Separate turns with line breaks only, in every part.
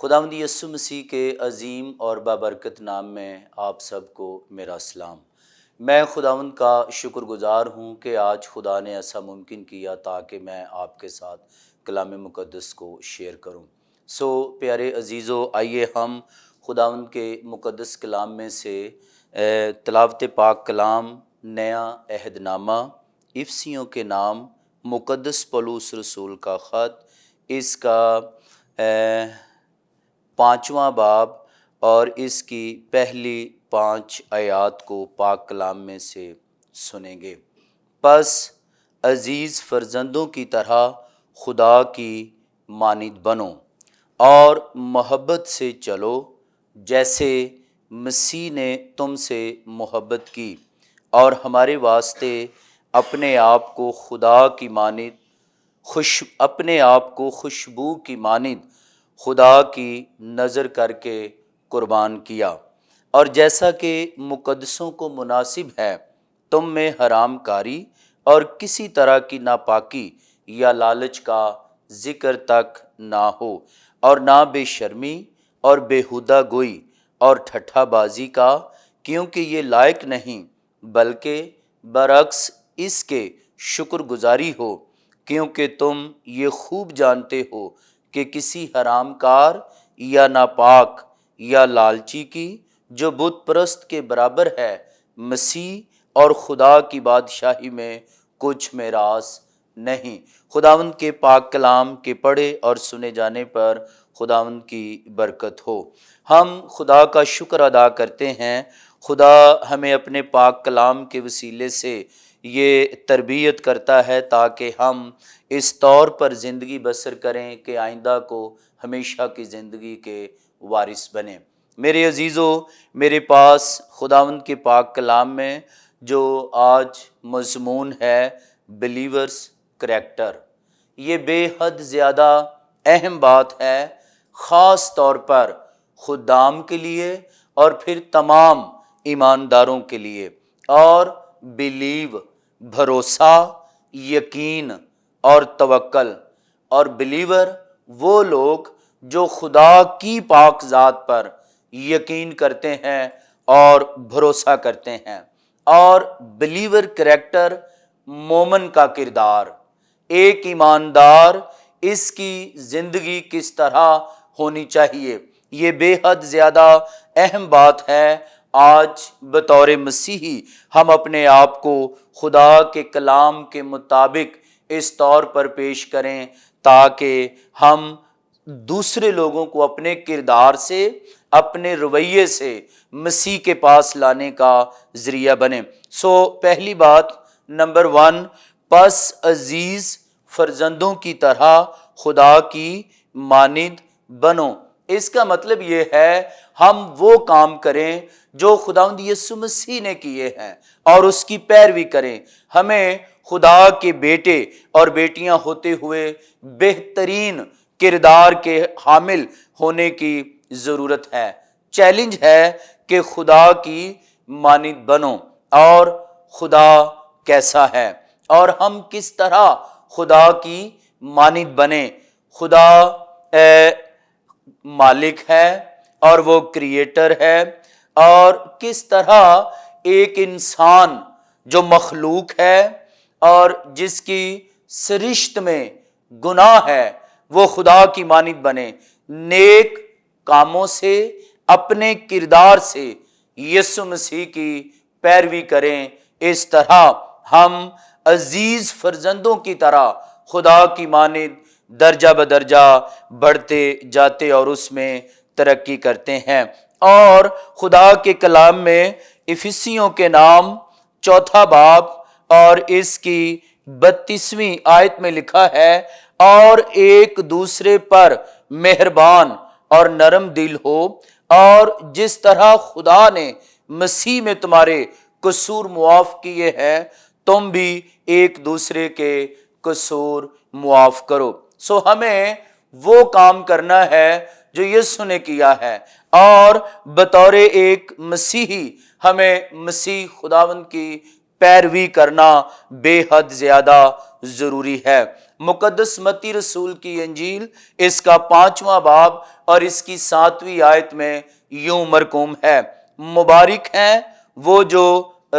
خداوند یسوع مسیح کے عظیم اور بابرکت نام میں آپ سب کو میرا سلام۔ میں خداوند کا شکر گزار ہوں کہ آج خدا نے ایسا ممکن کیا تاکہ میں آپ کے ساتھ کلام مقدس کو شیئر کروں۔ پیارے عزیزو، آئیے ہم خداوند کے مقدس کلام میں سے تلاوت پاک کلام نیا عہد نامہ افسیوں کے نام مقدس پولس رسول کا خط، اس کا 5واں باب اور اس کی پہلی 5 آیات کو پاک کلام میں سے سنیں گے۔ پس عزیز فرزندوں کی طرح خدا کی مانند بنو اور محبت سے چلو، جیسے مسیح نے تم سے محبت کی اور ہمارے واسطے اپنے آپ کو خدا کی مانند اپنے آپ کو خوشبو کی مانند خدا کی نظر کر کے قربان کیا، اور جیسا کہ مقدسوں کو مناسب ہے تم میں حرام کاری اور کسی طرح کی ناپاکی یا لالچ کا ذکر تک نہ ہو، اور نہ بے شرمی اور بیہودہ گوئی اور ٹھٹھا بازی کا، کیونکہ یہ لائق نہیں، بلکہ برعکس اس کے شکر گزاری ہو، کیونکہ تم یہ خوب جانتے ہو کہ کسی حرام کار یا ناپاک یا لالچی کی جو بت پرست کے برابر ہے، مسیح اور خدا کی بادشاہی میں کچھ میراث نہیں۔ خداوند کے پاک کلام کے پڑھے اور سنے جانے پر خداوند کی برکت ہو۔ ہم خدا کا شکر ادا کرتے ہیں، خدا ہمیں اپنے پاک کلام کے وسیلے سے یہ تربیت کرتا ہے تاکہ ہم اس طور پر زندگی بسر کریں کہ آئندہ کو ہمیشہ کی زندگی کے وارث بنیں۔ میرے عزیزو، میرے پاس خداوند کے پاک کلام میں جو آج مضمون ہے بلیورز کریکٹر، یہ بے حد زیادہ اہم بات ہے، خاص طور پر خدام کے لیے اور پھر تمام ایمانداروں کے لیے۔ اور بلیو، بھروسہ، یقین اور توکل، اور بلیور وہ لوگ جو خدا کی پاک ذات پر یقین کرتے ہیں اور بھروسہ کرتے ہیں۔ اور بلیور کریکٹر، مومن کا کردار، ایک ایماندار اس کی زندگی کس طرح ہونی چاہیے، یہ بے حد زیادہ اہم بات ہے۔ آج بطور مسیحی ہم اپنے آپ کو خدا کے کلام کے مطابق اس طور پر پیش کریں تاکہ ہم دوسرے لوگوں کو اپنے کردار سے، اپنے رویے سے مسیح کے پاس لانے کا ذریعہ بنیں۔ پہلی بات، نمبر 1، پس عزیز فرزندوں کی طرح خدا کی مانند بنو۔ اس کا مطلب یہ ہے ہم وہ کام کریں جو خداوند یسوع مسیح نے کیے ہیں اور اس کی پیروی کریں۔ ہمیں خدا کے بیٹے اور بیٹیاں ہوتے ہوئے بہترین کردار کے حامل ہونے کی ضرورت ہے۔ چیلنج ہے کہ خدا کی مانند بنو، اور خدا کیسا ہے اور ہم کس طرح خدا کی مانند بنیں۔ خدا مالک ہے اور وہ کریٹر ہے، اور کس طرح ایک انسان جو مخلوق ہے اور جس کی سرشت میں گناہ ہے وہ خدا کی مانند بنے، نیک کاموں سے، اپنے کردار سے یسوع مسیح کی پیروی کریں۔ اس طرح ہم عزیز فرزندوں کی طرح خدا کی مانند درجہ بدرجہ بڑھتے جاتے اور اس میں ترقی کرتے ہیں۔ اور خدا کے کلام میں افسیوں کے نام 4 باب اور اس کی 32ویں آیت میں لکھا ہے، اور ایک دوسرے پر مہربان اور نرم دل ہو، اور جس طرح خدا نے مسیح میں تمہارے قصور معاف کیے ہیں تم بھی ایک دوسرے کے قصور معاف کرو۔ ہمیں وہ کام کرنا ہے جو یسوع نے کیا ہے، اور بطور ایک مسیحی ہمیں مسیح خداوند کی پیروی کرنا بے حد زیادہ ضروری ہے۔ مقدس متی رسول کی انجیل اس کا 5واں باب اور اس کی 7ویں آیت میں یوں مرقوم ہے، مبارک ہیں وہ جو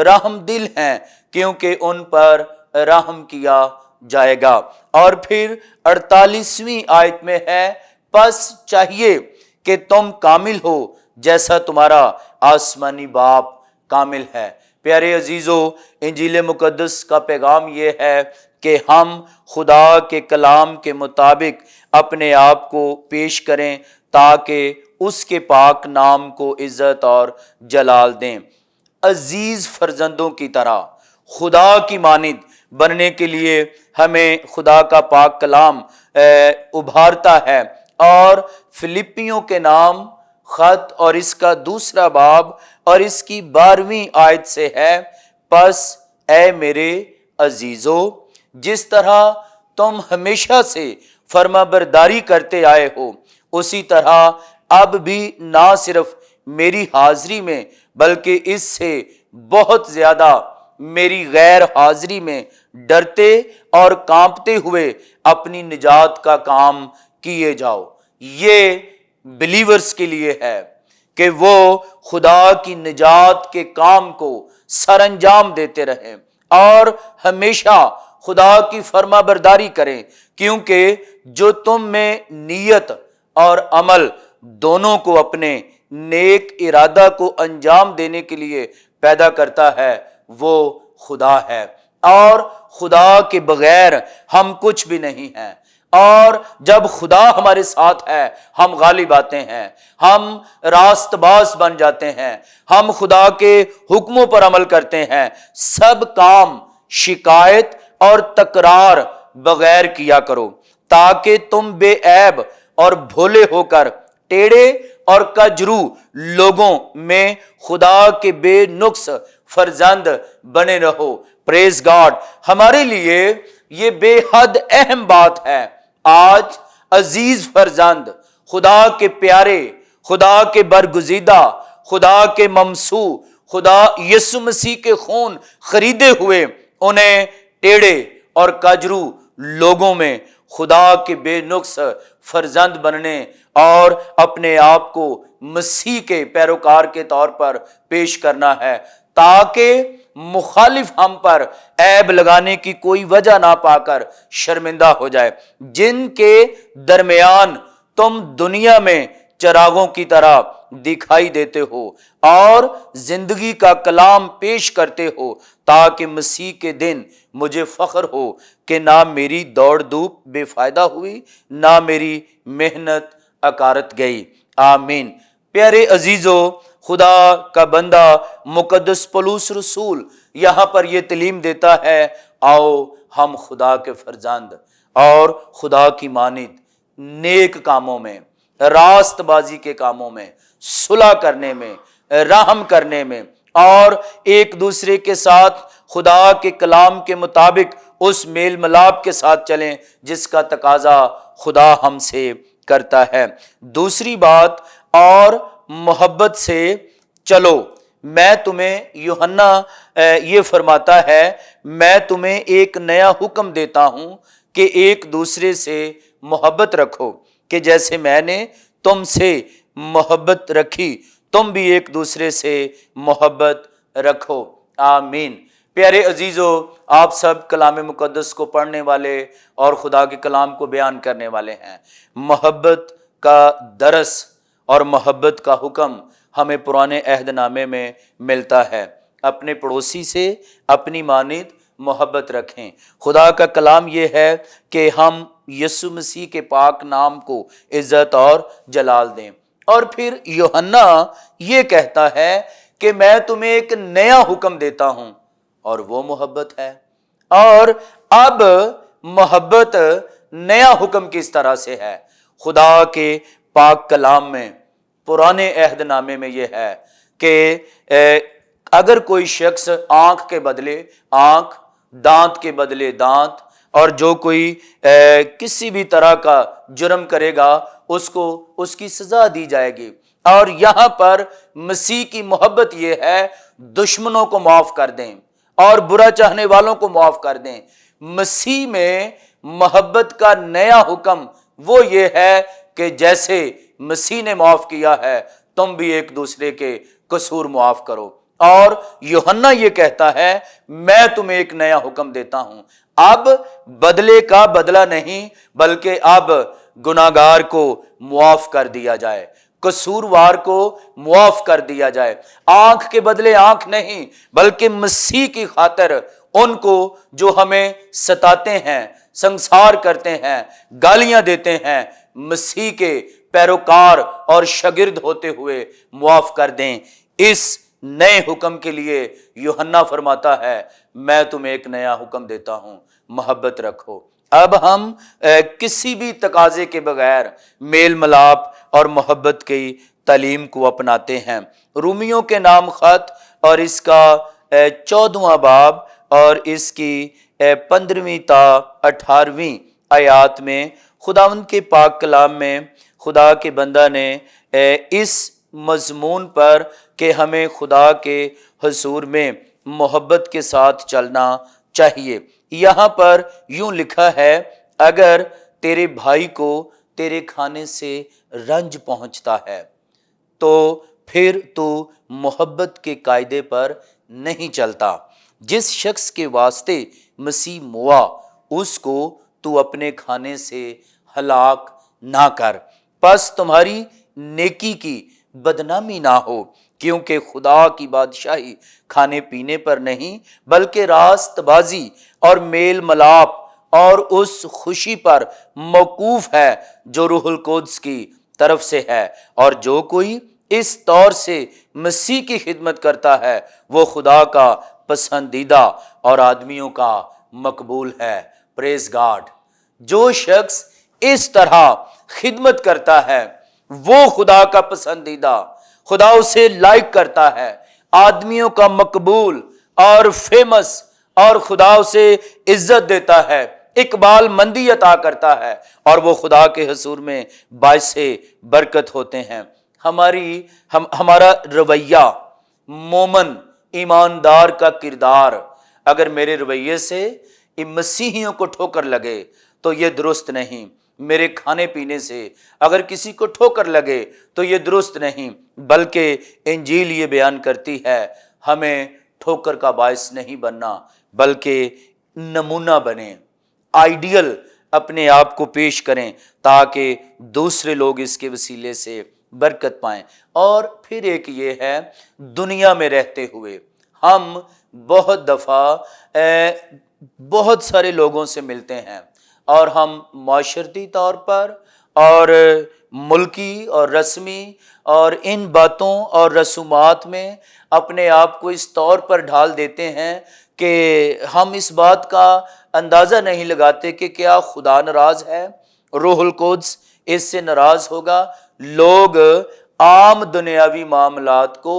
رحم دل ہیں کیونکہ ان پر رحم کیا جائے گا۔ اور پھر 48ویں آیت میں ہے، پس چاہیے کہ تم کامل ہو جیسا تمہارا آسمانی باپ کامل ہے۔ پیارے عزیزو، انجیل مقدس کا پیغام یہ ہے کہ ہم خدا کے کلام کے مطابق اپنے آپ کو پیش کریں تاکہ اس کے پاک نام کو عزت اور جلال دیں۔ عزیز فرزندوں کی طرح خدا کی مانند بننے کے لیے ہمیں خدا کا پاک کلام ابھارتا ہے، اور فلپیوں کے نام خط اور اس کا 2 باب اور اس کی 12ویں آیت سے ہے، پس اے میرے عزیزو، جس طرح تم ہمیشہ سے فرما برداری کرتے آئے ہو، اسی طرح اب بھی نہ صرف میری حاضری میں بلکہ اس سے بہت زیادہ میری غیر حاضری میں ڈرتے اور کانپتے ہوئے اپنی نجات کا کام کیے جاؤ۔ یہ بلیورز کے لیے ہے کہ وہ خدا کی نجات کے کام کو سر انجام دیتے رہیں اور ہمیشہ خدا کی فرما برداری کریں، کیونکہ جو تم میں نیت اور عمل دونوں کو اپنے نیک ارادہ کو انجام دینے کے لیے پیدا کرتا ہے وہ خدا ہے، اور خدا کے بغیر ہم کچھ بھی نہیں ہیں۔ اور جب خدا ہمارے ساتھ ہے ہم غالب آتے ہیں، ہم راست باز بن جاتے ہیں، ہم خدا کے حکموں پر عمل کرتے ہیں۔ سب کام شکایت اور تکرار بغیر کیا کرو تاکہ تم بے عیب اور بھولے ہو کر ٹیڑے اور کجرو لوگوں میں خدا کے بے نقص فرزند بنے رہو۔ پریز گاڈ، ہمارے لیے یہ بے حد اہم بات ہے۔ آج عزیز فرزند، خدا کے پیارے، خدا کے برگزیدہ، خدا کے ممسوح، خدا یسوع مسیح کے خون خریدے ہوئے انہیں ٹیڑے اور کجرو لوگوں میں خدا کے بے نقص فرزند بننے اور اپنے آپ کو مسیح کے پیروکار کے طور پر پیش کرنا ہے، تاکہ مخالف ہم پر عیب لگانے کی کوئی وجہ نہ پا کر شرمندہ ہو جائے۔ جن کے درمیان تم دنیا میں چراغوں کی طرح دکھائی دیتے ہو اور زندگی کا کلام پیش کرتے ہو، تاکہ مسیح کے دن مجھے فخر ہو کہ نہ میری دوڑ دھوپ بے فائدہ ہوئی، نہ میری محنت اکارت گئی۔ آمین۔ پیارے عزیزو، خدا کا بندہ مقدس پولس رسول یہاں پر یہ تعلیم دیتا ہے، آؤ ہم خدا کے فرزند اور خدا کی مانند نیک کاموں میں، راست بازی کے کاموں میں، صلح کرنے میں، رحم کرنے میں، اور ایک دوسرے کے ساتھ خدا کے کلام کے مطابق اس میل ملاپ کے ساتھ چلیں جس کا تقاضا خدا ہم سے کرتا ہے۔ دوسری بات، اور محبت سے چلو۔ میں تمہیں، یوحنا یہ فرماتا ہے، میں تمہیں ایک نیا حکم دیتا ہوں کہ ایک دوسرے سے محبت رکھو، کہ جیسے میں نے تم سے محبت رکھی تم بھی ایک دوسرے سے محبت رکھو۔ آمین۔ پیارے عزیزو، آپ سب کلام مقدس کو پڑھنے والے اور خدا کے کلام کو بیان کرنے والے ہیں۔ محبت کا درس اور محبت کا حکم ہمیں پرانے عہد نامے میں ملتا ہے۔ اپنے پڑوسی سے اپنی مانند محبت رکھیں۔ خدا کا کلام یہ ہے کہ ہم یسوع مسیح کے پاک نام کو عزت اور جلال دیں۔ اور پھر یوحنا یہ کہتا ہے کہ میں تمہیں ایک نیا حکم دیتا ہوں، اور وہ محبت ہے۔ اور اب محبت نیا حکم کس طرح سے ہے؟ خدا کے پاک کلام میں پرانے عہد نامے میں یہ ہے کہ اگر کوئی شخص آنکھ کے بدلے آنکھ، دانت کے بدلے دانت، اور جو کوئی کسی بھی طرح کا جرم کرے گا اس کو اس کی سزا دی جائے گی۔ اور یہاں پر مسیح کی محبت یہ ہے، دشمنوں کو معاف کر دیں اور برا چاہنے والوں کو معاف کر دیں۔ مسیح میں محبت کا نیا حکم وہ یہ ہے کہ جیسے مسیح نے معاف کیا ہے تم بھی ایک دوسرے کے قصور معاف کرو۔ اور یوحنا یہ کہتا ہے میں تمہیں ایک نیا حکم دیتا ہوں، اب بدلے کا بدلہ نہیں بلکہ اب گناہگار کو معاف کر دیا جائے، قصوروار کو معاف کر دیا جائے، آنکھ کے بدلے آنکھ نہیں بلکہ مسیح کی خاطر ان کو جو ہمیں ستاتے ہیں، سنسار کرتے ہیں، گالیاں دیتے ہیں، مسیح کے پیروکار اور شاگرد ہوتے ہوئے معاف کر دیں۔ اس نئے حکم کے لیے یوحنا فرماتا ہے میں تمہیں ایک نیا حکم دیتا ہوں، محبت رکھو۔ اب ہم کسی بھی تقاضے کے بغیر میل ملاپ اور محبت کی تعلیم کو اپناتے ہیں۔ رومیوں کے نام خط اور اس کا 14واں باب اور اس کی 15ویں تا 18ویں آیات میں خداوند کے پاک کلام میں خدا کے بندہ نے اس مضمون پر کہ ہمیں خدا کے حضور میں محبت کے ساتھ چلنا چاہیے، یہاں پر یوں لکھا ہے اگر تیرے بھائی کو تیرے کھانے سے رنج پہنچتا ہے تو پھر تو محبت کے قاعدے پر نہیں چلتا۔ جس شخص کے واسطے مسیح موا اس کو تو اپنے کھانے سے ہلاک نہ کر، پس تمہاری نیکی کی بدنامی نہ ہو، کیونکہ خدا کی بادشاہی کھانے پینے پر نہیں بلکہ راست بازی اور میل ملاپ اور اس خوشی پر موقوف ہے جو روح القدس کی طرف سے ہے، اور جو کوئی اس طور سے مسیح کی خدمت کرتا ہے وہ خدا کا پسندیدہ اور آدمیوں کا مقبول ہے۔ پریز گاڈ۔ جو شخص اس طرح خدمت کرتا ہے وہ خدا کا پسندیدہ، خدا اسے لائک کرتا ہے، آدمیوں کا مقبول اور فیمس، اور خدا اسے عزت دیتا ہے، اقبال مندی عطا کرتا ہے، اور وہ خدا کے حضور میں باعث برکت ہوتے ہیں۔ ہمارا رویہ، مومن ایماندار کا کردار اگر میرے رویے سے مسیحیوں کو ٹھوکر لگے تو یہ درست نہیں، میرے کھانے پینے سے اگر کسی کو ٹھوکر لگے تو یہ درست نہیں، بلکہ انجیل یہ بیان کرتی ہے ہمیں ٹھوکر کا باعث نہیں بننا بلکہ نمونہ بنیں، آئیڈیل اپنے آپ کو پیش کریں تاکہ دوسرے لوگ اس کے وسیلے سے برکت پائیں۔ اور پھر ایک یہ ہے دنیا میں رہتے ہوئے ہم بہت دفعہ بہت سارے لوگوں سے ملتے ہیں اور ہم معاشرتی طور پر اور ملکی اور رسمی اور ان باتوں اور رسومات میں اپنے آپ کو اس طور پر ڈھال دیتے ہیں کہ ہم اس بات کا اندازہ نہیں لگاتے کہ کیا خدا ناراض ہے، روح القدس اس سے ناراض ہوگا۔ لوگ عام دنیاوی معاملات کو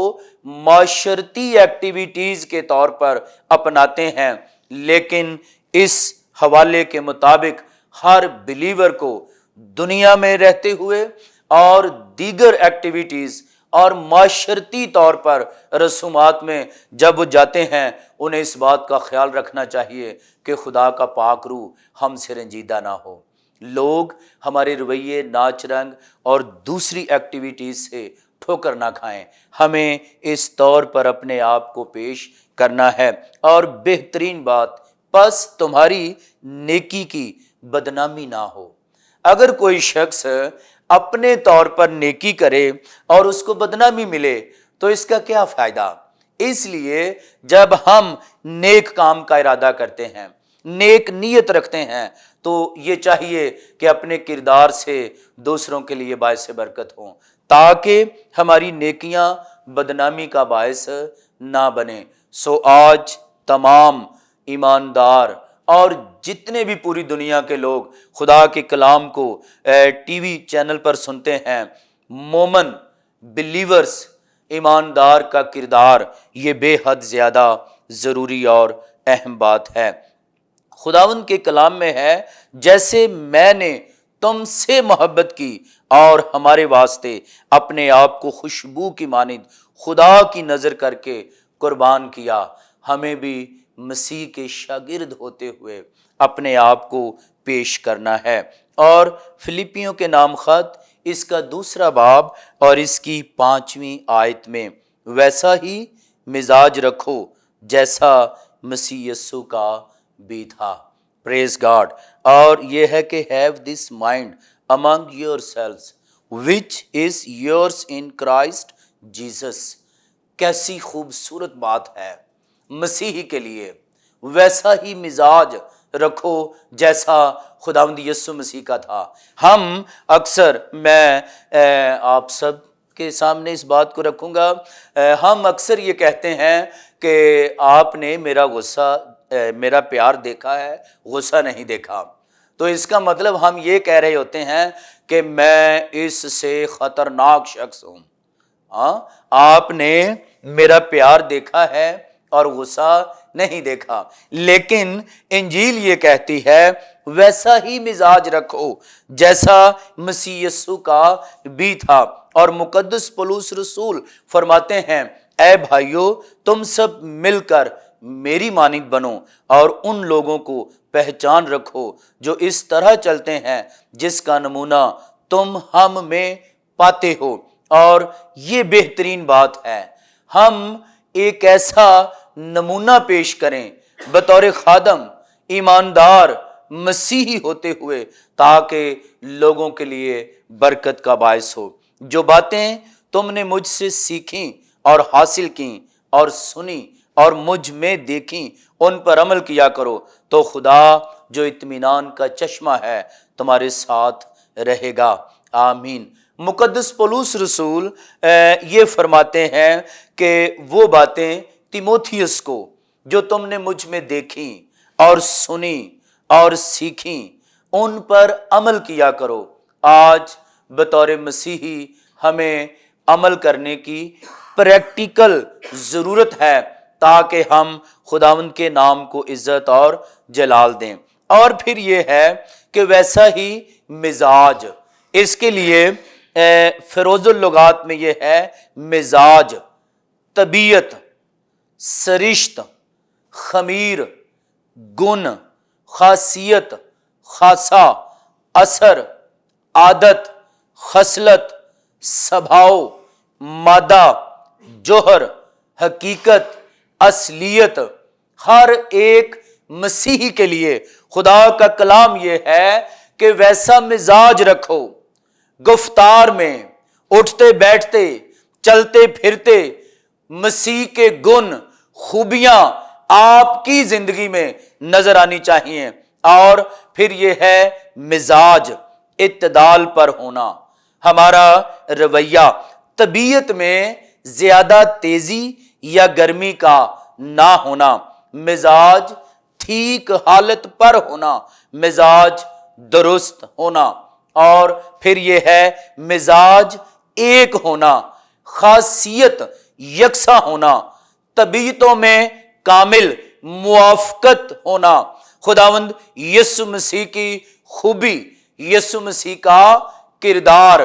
معاشرتی ایکٹیویٹیز کے طور پر اپناتے ہیں، لیکن اس حوالے کے مطابق ہر بلیور کو دنیا میں رہتے ہوئے اور دیگر ایکٹیویٹیز اور معاشرتی طور پر رسومات میں جب وہ جاتے ہیں انہیں اس بات کا خیال رکھنا چاہیے کہ خدا کا پاک روح ہم سے رنجیدہ نہ ہو، لوگ ہمارے رویے، ناچ رنگ اور دوسری ایکٹیویٹیز سے ٹھوکر نہ کھائیں، ہمیں اس طور پر اپنے آپ کو پیش کرنا ہے۔ اور بہترین بات، پس تمہاری نیکی کی بدنامی نہ ہو۔ اگر کوئی شخص اپنے طور پر نیکی کرے اور اس کو بدنامی ملے تو اس کا کیا فائدہ؟ اس لیے جب ہم نیک کام کا ارادہ کرتے ہیں، نیک نیت رکھتے ہیں، تو یہ چاہیے کہ اپنے کردار سے دوسروں کے لیے باعث برکت ہوں تاکہ ہماری نیکیاں بدنامی کا باعث نہ بنے۔ سو آج تمام ایماندار اور جتنے بھی پوری دنیا کے لوگ خدا کے کلام کو ٹی وی چینل پر سنتے ہیں، مومن بلیورز، ایماندار کا کردار یہ بے حد زیادہ ضروری اور اہم بات ہے۔ خداوند کے کلام میں ہے جیسے میں نے تم سے محبت کی اور ہمارے واسطے اپنے آپ کو خوشبو کی مانند خدا کی نظر کر کے قربان کیا، ہمیں بھی مسیح کے شاگرد ہوتے ہوئے اپنے آپ کو پیش کرنا ہے۔ اور فلپیوں کے نام خط اس کا 2 باب اور اس کی 5ویں آیت میں ویسا ہی مزاج رکھو جیسا مسیح یسوع کا بھی تھا۔ پریز گاڈ۔ اور یہ ہے کہ have this mind among yourselves which is yours in Christ Jesus۔ کیسی خوبصورت بات ہے، مسیحی کے لیے ویسا ہی مزاج رکھو جیسا خداوند یسوع مسیح کا تھا۔ ہم اکثر، میں آپ سب کے سامنے اس بات کو رکھوں گا، ہم اکثر یہ کہتے ہیں کہ آپ نے میرا پیار دیکھا ہے، غصہ نہیں دیکھا۔ تو اس کا مطلب ہم یہ کہہ رہے ہوتے ہیں کہ میں اس سے خطرناک شخص ہوں۔ آپ نے میرا پیار دیکھا ہے اور غصہ نہیں دیکھا، لیکن انجیل یہ کہتی ہے ویسا ہی مزاج رکھو جیسا مسیح یسوع کا بھی تھا۔ اور مقدس پولس رسول فرماتے ہیں اے بھائیو تم سب مل کر میری مانند بنو اور ان لوگوں کو پہچان رکھو جو اس طرح چلتے ہیں جس کا نمونہ تم ہم میں پاتے ہو۔ اور یہ بہترین بات ہے، ہم ایک ایسا نمونہ پیش کریں بطور خادم، ایماندار مسیحی ہوتے ہوئے، تاکہ لوگوں کے لیے برکت کا باعث ہو۔ جو باتیں تم نے مجھ سے سیکھیں اور حاصل کیں اور سنی اور مجھ میں دیکھیں ان پر عمل کیا کرو، تو خدا جو اطمینان کا چشمہ ہے تمہارے ساتھ رہے گا۔ آمین۔ مقدس پولس رسول یہ فرماتے ہیں کہ وہ باتیں تیموتھیوس کو جو تم نے مجھ میں دیکھیں اور سنی اور سیکھیں ان پر عمل کیا کرو۔ آج بطور مسیحی ہمیں عمل کرنے کی پریکٹیکل ضرورت ہے تاکہ ہم خداوند کے نام کو عزت اور جلال دیں۔ اور پھر یہ ہے کہ ویسا ہی مزاج، اس کے لیے فیروز اللغات میں یہ ہے مزاج، طبیعت، سرشت، خمیر، گن، خاصیت، خاصہ، اثر، عادت، خصلت، سبھاؤ، مادہ، جوہر، حقیقت، اصلیت۔ ہر ایک مسیحی کے لیے خدا کا کلام یہ ہے کہ ویسا مزاج رکھو، گفتار میں، اٹھتے بیٹھتے، چلتے پھرتے مسیح کے گن، خوبیاں آپ کی زندگی میں نظر آنی چاہیے۔ اور پھر یہ ہے مزاج، اعتدال پر ہونا، ہمارا رویہ، طبیعت میں زیادہ تیزی یا گرمی کا نہ ہونا، مزاج ٹھیک حالت پر ہونا، مزاج درست ہونا۔ اور پھر یہ ہے مزاج ایک ہونا، خاصیت یکساں ہونا، طبیعتوں میں کامل موافقت ہونا۔ خداوند یسوع مسیح کی خوبی، یسوع مسیح کا کردار،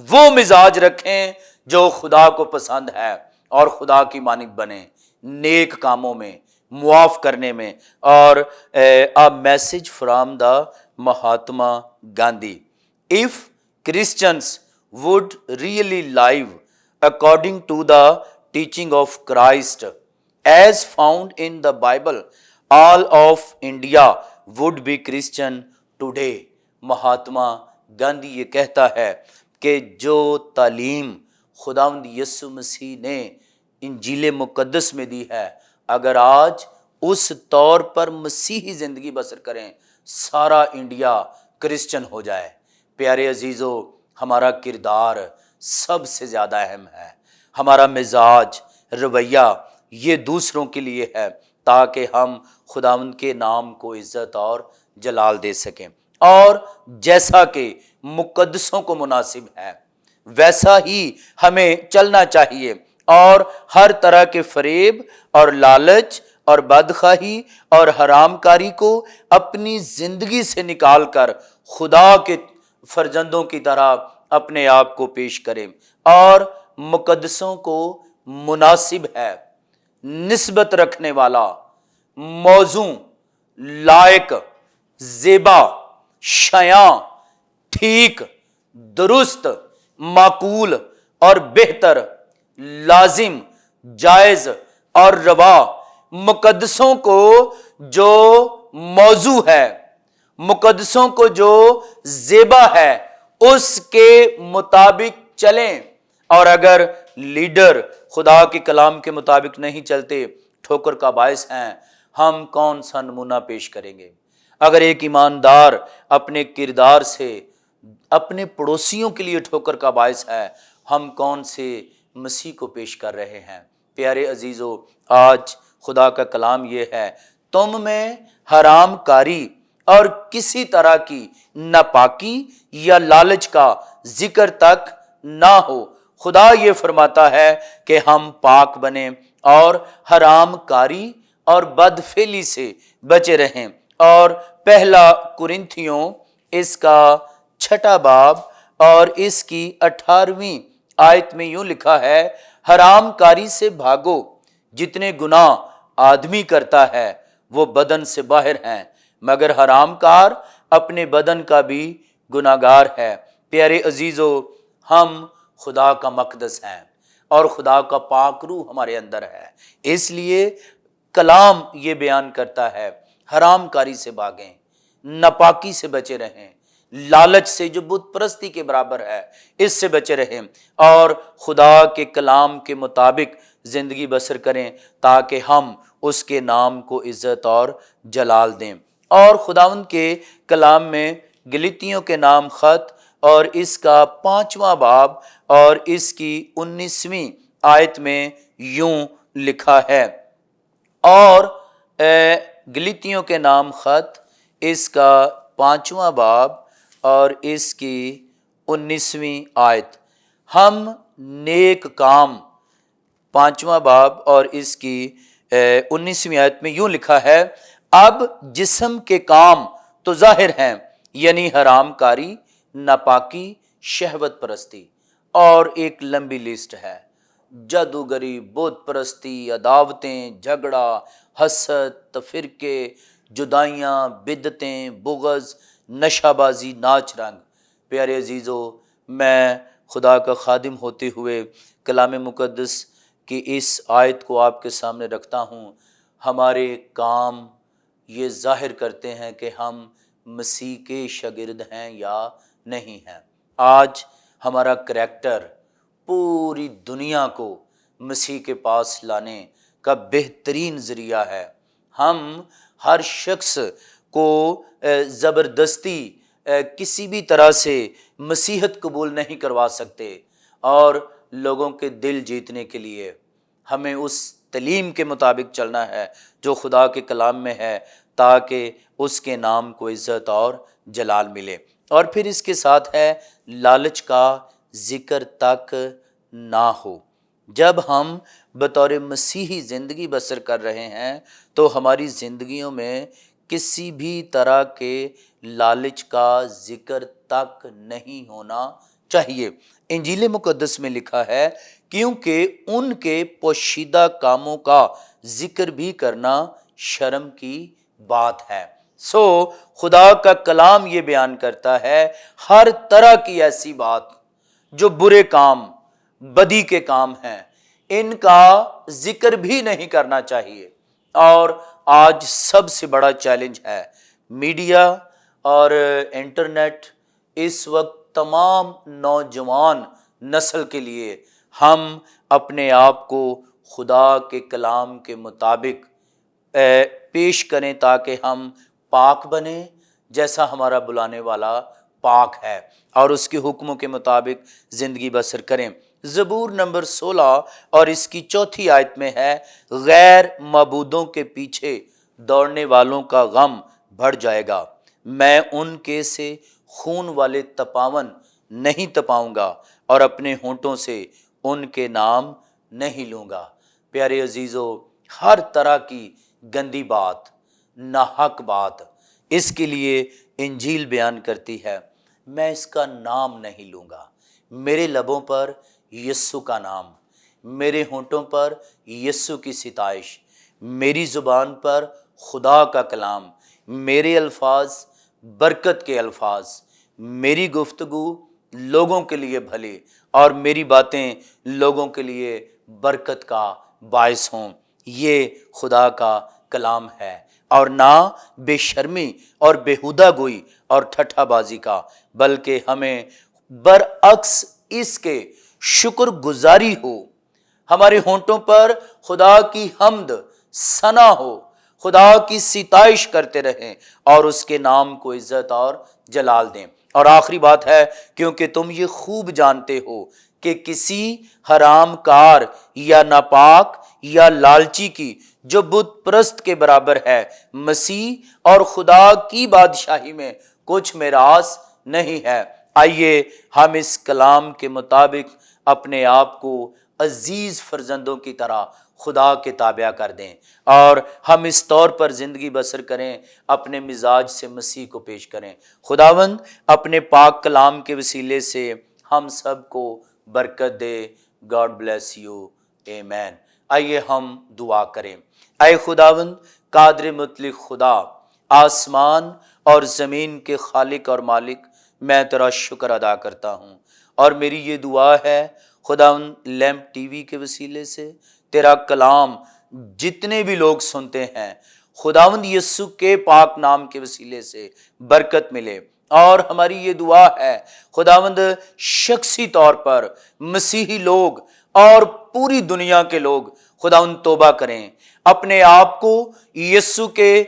وہ مزاج رکھیں جو خدا کو پسند ہے اور خدا کی مانند بنے، نیک کاموں میں، معاف کرنے میں۔ اور a message from the Mahatma Gandhi: if Christians would really live according to the teaching of Christ as found in the Bible, all of India would be Christian today۔ Mahatma Gandhi یہ کہتا ہے کہ جو تعلیم خداوند یسوع مسیح نے انجیل مقدس میں دی ہے، اگر آج اس طور پر مسیحی زندگی بسر کریں، سارا انڈیا کرسچن ہو جائے۔ پیارے عزیزو، ہمارا کردار سب سے زیادہ اہم ہے، ہمارا مزاج، رویہ، یہ دوسروں کے لیے ہے تاکہ ہم خداوند کے نام کو عزت اور جلال دے سکیں۔ اور جیسا کہ مقدسوں کو مناسب ہے ویسا ہی ہمیں چلنا چاہیے، اور ہر طرح کے فریب اور لالچ اور بدخواہی اور حرام کاری کو اپنی زندگی سے نکال کر خدا کے فرزندوں کی طرح اپنے آپ کو پیش کریں۔ اور مقدسوں کو مناسب ہے، نسبت رکھنے والا، موزوں، لائق، زیبا، شیاں، ٹھیک، درست، معقول اور بہتر، لازم، جائز اور روا، مقدسوں کو جو موضوع ہے، مقدسوں کو جو زیبا ہے، اس کے مطابق چلیں۔ اور اگر لیڈر خدا کے کلام کے مطابق نہیں چلتے، ٹھوکر کا باعث ہیں، ہم کون سا نمونہ پیش کریں گے؟ اگر ایک ایماندار اپنے کردار سے اپنے پڑوسیوں کے لیے ٹھوکر کا باعث ہے، ہم کون سے مسیح کو پیش کر رہے ہیں؟ پیارے عزیزو، آج خدا کا کلام یہ ہے، تم میں حرام کاری اور کسی طرح کی ناپاکی یا لالچ کا ذکر تک نہ ہو۔ خدا یہ فرماتا ہے کہ ہم پاک بنیں اور حرام کاری اور بدفعلی سے بچے رہیں۔ اور پہلا کرنتھیوں اس کا 6 باب اور اس کی 18ویں آیت میں یوں لکھا ہے، حرام کاری سے بھاگو، جتنے گناہ آدمی کرتا ہے وہ بدن سے باہر ہیں، مگر حرام کار اپنے بدن کا بھی گناہگار ہے۔ پیارے عزیزو، ہم خدا کا مقدس ہیں اور خدا کا پاک روح ہمارے اندر ہے، اس لیے کلام یہ بیان کرتا ہے، حرام کاری سے بھاگیں، ناپاکی سے بچے رہیں، لالچ سے جو بت پرستی کے برابر ہے اس سے بچے رہیں، اور خدا کے کلام کے مطابق زندگی بسر کریں تاکہ ہم اس کے نام کو عزت اور جلال دیں۔ اور خداوند کے کلام میں گلتیوں کے نام خط اور اس کا 5واں باب اور اس کی 19ویں آیت میں یوں لکھا ہے، اور گلتیوں کے نام خط اس کا 5واں باب اور اس کی 19ویں آیت، ہم نیک کام، 5واں باب اور اس کی 19ویں آیت میں یوں لکھا ہے، اب جسم کے کام تو ظاہر ہیں، یعنی حرام کاری، ناپاکی، شہوت پرستی، اور ایک لمبی لسٹ ہے، جادوگری، بت پرستی، عداوتیں، جھگڑا، حسد، تفرقے، جدائیاں، بدعتیں، بغض، نشہ بازی، ناچ رنگ۔ پیارے عزیزو، میں خدا کا خادم ہوتے ہوئے کلام مقدس کی اس آیت کو آپ کے سامنے رکھتا ہوں۔ ہمارے کام یہ ظاہر کرتے ہیں کہ ہم مسیح کے شاگرد ہیں یا نہیں ہیں۔ آج ہمارا کریکٹر پوری دنیا کو مسیح کے پاس لانے کا بہترین ذریعہ ہے۔ ہم ہر شخص کو زبردستی کسی بھی طرح سے مسیحت قبول نہیں کروا سکتے، اور لوگوں کے دل جیتنے کے لیے ہمیں اس تعلیم کے مطابق چلنا ہے جو خدا کے کلام میں ہے، تاکہ اس کے نام کو عزت اور جلال ملے۔ اور پھر اس کے ساتھ ہے، لالچ کا ذکر تک نہ ہو۔ جب ہم بطور مسیحی زندگی بسر کر رہے ہیں تو ہماری زندگیوں میں کسی بھی طرح کے لالچ کا ذکر تک نہیں ہونا چاہیے۔ انجیل مقدس میں لکھا ہے، کیونکہ ان کے پوشیدہ کاموں کا ذکر بھی کرنا شرم کی بات ہے۔ سو خدا کا کلام یہ بیان کرتا ہے، ہر طرح کی ایسی بات جو برے کام، بدی کے کام ہیں، ان کا ذکر بھی نہیں کرنا چاہیے۔ اور آج سب سے بڑا چیلنج ہے، میڈیا اور انٹرنیٹ اس وقت تمام نوجوان نسل کے لیے، ہم اپنے آپ کو خدا کے کلام کے مطابق پیش کریں تاکہ ہم پاک بنیں، جیسا ہمارا بلانے والا پاک ہے، اور اس کے حکموں کے مطابق زندگی بسر کریں۔ زبور نمبر 16 اور اس کی 4 آیت میں ہے، غیر معبودوں کے پیچھے دوڑنے والوں کا غم بڑھ جائے گا، میں ان کے سے خون والے تپاون نہیں تپاؤں گا، اور اپنے ہونٹوں سے ان کے نام نہیں لوں گا۔ پیارے عزیزو، ہر طرح کی گندی بات، ناحق بات، اس کے لیے انجیل بیان کرتی ہے، میں اس کا نام نہیں لوں گا۔ میرے لبوں پر یسوع کا نام، میرے ہونٹوں پر یسوع کی ستائش، میری زبان پر خدا کا کلام، میرے الفاظ برکت کے الفاظ، میری گفتگو لوگوں کے لیے بھلے اور میری باتیں لوگوں کے لیے برکت کا باعث ہوں، یہ خدا کا کلام ہے، اور نہ بے شرمی اور بیہودہ گوئی اور ٹھٹھا بازی کا، بلکہ ہمیں برعکس اس کے شکر گزاری ہو، ہمارے ہونٹوں پر خدا کی حمد ثنا ہو، خدا کی ستائش کرتے رہیں اور اس کے نام کو عزت اور جلال دیں۔ اور آخری بات ہے، کیونکہ تم یہ خوب جانتے ہو کہ کسی حرام کار یا ناپاک یا لالچی کی جو بت پرست کے برابر ہے، مسیح اور خدا کی بادشاہی میں کچھ میراث نہیں ہے۔ آئیے ہم اس کلام کے مطابق اپنے آپ کو عزیز فرزندوں کی طرح خدا کے تابع کر دیں، اور ہم اس طور پر زندگی بسر کریں، اپنے مزاج سے مسیح کو پیش کریں۔ خداوند اپنے پاک کلام کے وسیلے سے ہم سب کو برکت دے۔ گاڈ بلیس یو، آمین۔ آئیے ہم دعا کریں۔ اے خداوند قادر مطلق خدا، آسمان اور زمین کے خالق اور مالک، میں تیرا شکر ادا کرتا ہوں، اور میری یہ دعا ہے خداوند لیمپ ٹی وی کے وسیلے سے تیرا کلام جتنے بھی لوگ سنتے ہیں، خداوند یسوع کے پاک نام کے وسیلے سے برکت ملے۔ اور ہماری یہ دعا ہے خداوند شخصی طور پر مسیحی لوگ اور پوری دنیا کے لوگ خداوند توبہ کریں، اپنے آپ کو یسوع کے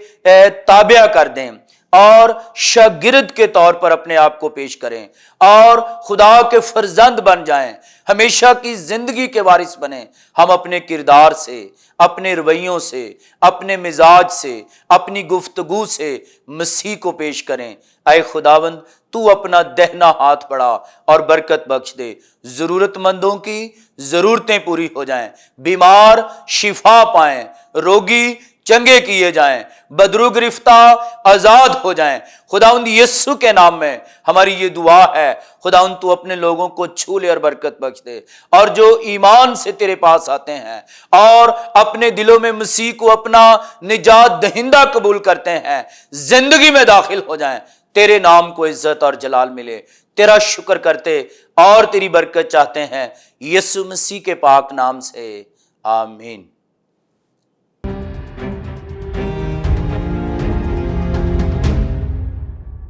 تابع کر دیں اور شاگرد کے طور پر اپنے آپ کو پیش کریں اور خدا کے فرزند بن جائیں، ہمیشہ کی زندگی کے وارث بنیں۔ ہم اپنے کردار سے، اپنے رویوں سے، اپنے مزاج سے، اپنی گفتگو سے مسیح کو پیش کریں۔ اے خداوند تو اپنا دہنا ہاتھ بڑھا اور برکت بخش دے، ضرورت مندوں کی ضرورتیں پوری ہو جائیں، بیمار شفا پائیں، روگی چنگے کیے جائیں، بدرو گرفتہ آزاد ہو جائیں۔ خداوند یسوع کے نام میں ہماری یہ دعا ہے، خداوند تو اپنے لوگوں کو چھو لے اور برکت بخش دے، اور جو ایمان سے تیرے پاس آتے ہیں اور اپنے دلوں میں مسیح کو اپنا نجات دہندہ قبول کرتے ہیں، زندگی میں داخل ہو جائیں، تیرے نام کو عزت اور جلال ملے۔ تیرا شکر کرتے اور تیری برکت چاہتے ہیں، یسوع مسیح کے پاک نام سے، آمین۔